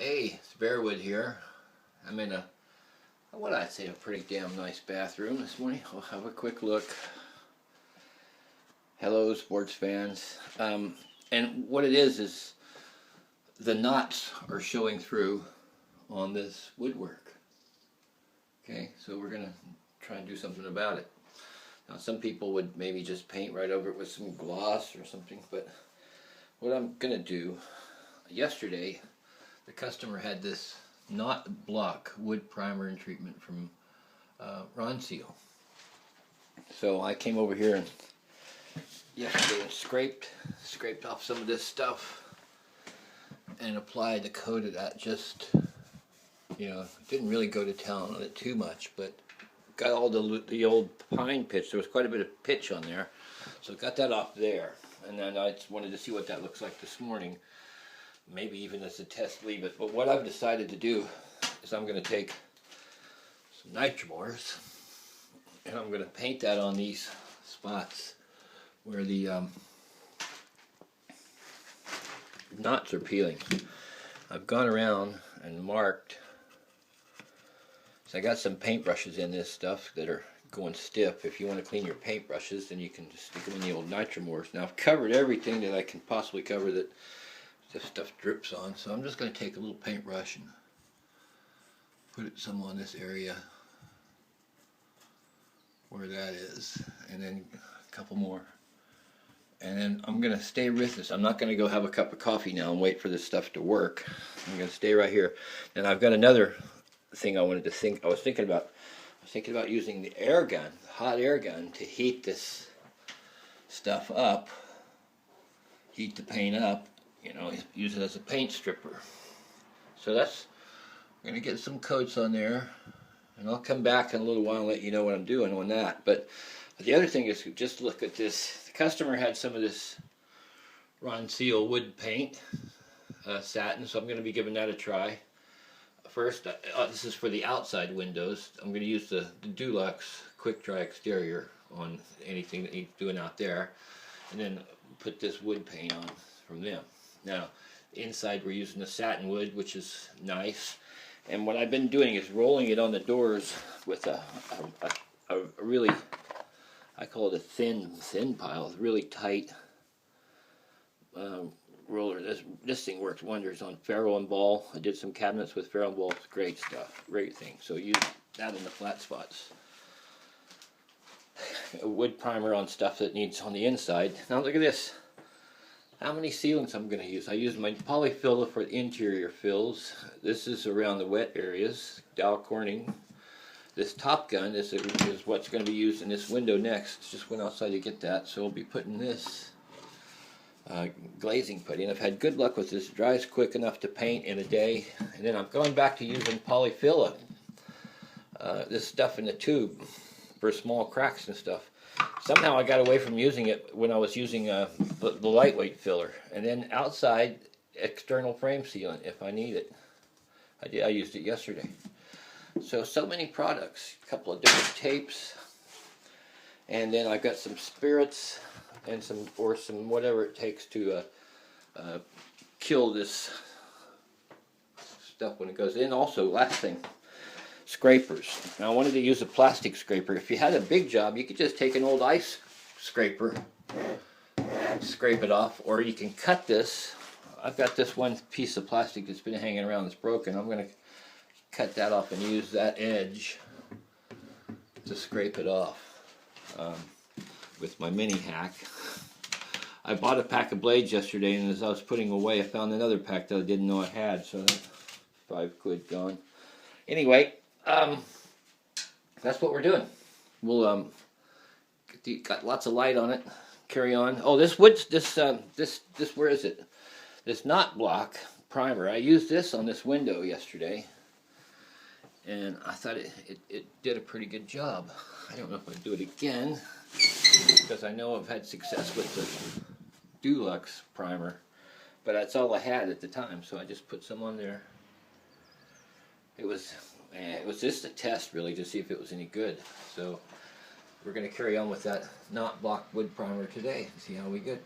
Hey, it's Bearwood here. I'm in what I'd say, a pretty damn nice bathroom this morning. We'll have a quick look. Hello, sports fans. And what it is the knots are showing through on this woodwork. Okay, so we're going to try and do something about it. Now, some people would maybe just paint right over it with some gloss or something, but what I'm going to do, yesterday, the customer had this knot block wood primer and treatment from Ronseal. So I came over here and yesterday and scraped off some of this stuff and applied the coat of that. Just, didn't really go to town on it too much, but got all the old pine pitch. There was quite a bit of pitch on there, so got that off there. And then I just wanted to see what that looks like this morning. Maybe even as a test, leave it. But what I've decided to do is I'm going to take some Nitromors and I'm going to paint that on these spots where the knots are peeling. I've gone around and marked. So I got some paintbrushes in this stuff that are going stiff. If you want to clean your paintbrushes, then you can just stick them in the old Nitromors. Now I've covered everything that I can possibly cover that this stuff drips on, so I'm just going to take a little paintbrush and put it some on this area where that is, and then a couple more, and then I'm going to stay with this. I'm not going to go have a cup of coffee now and wait for this stuff to work. I'm going to stay right here. And I've got another thing I wanted to think. I was thinking about using the air gun, the hot air gun, to heat this stuff up, heat the paint up. Use it as a paint stripper. So I'm going to get some coats on there, and I'll come back in a little while and let you know what I'm doing on that. But the other thing is, just look at this. The customer had some of this Ronseal wood paint, satin, so I'm going to be giving that a try. First, this is for the outside windows. I'm going to use the Dulux Quick Dry Exterior on anything that he's doing out there, and then put this wood paint on from them. Now, inside we're using the satin wood, which is nice. And what I've been doing is rolling it on the doors with a really, I call it a thin pile, really tight roller. This thing works wonders on ferro and ball. I did some cabinets with ferro and ball. It's great stuff, great thing. So use that in the flat spots. A wood primer on stuff that needs on the inside. Now look at this. How many sealants I'm going to use? I use my polyfiller for the interior fills. This is around the wet areas. Dow Corning. This Top Gun is what's going to be used in this window next. Just went outside to get that, so we'll be putting this glazing putty. And I've had good luck with this. It dries quick enough to paint in a day. And then I'm going back to using polyfiller. This stuff in the tube for small cracks and stuff. Somehow I got away from using it when I was using the lightweight filler. And then outside, external frame sealant if I need it. I used it yesterday. So many products. A couple of different tapes. And then I've got some spirits and some whatever it takes to kill this stuff when it goes in. Also, last thing. Scrapers. Now I wanted to use a plastic scraper. If you had a big job, you could just take an old ice scraper, scrape it off, or you can cut this. I've got this one piece of plastic that's been hanging around that's broken. I'm going to cut that off and use that edge to scrape it off with my mini hack. I bought a pack of blades yesterday, and as I was putting away, I found another pack that I didn't know I had, so that's £5 gone. Anyway, that's what we're doing. We'll got lots of light on it. Carry on. Oh, this where is it? This knot block primer. I used this on this window yesterday, and I thought it did a pretty good job. I don't know if I'd do it again because I know I've had success with the Dulux primer, but that's all I had at the time, so I just put some on there. It was just a test, really, to see if it was any good. So we're going to carry on with that knot block wood primer today and see how we get.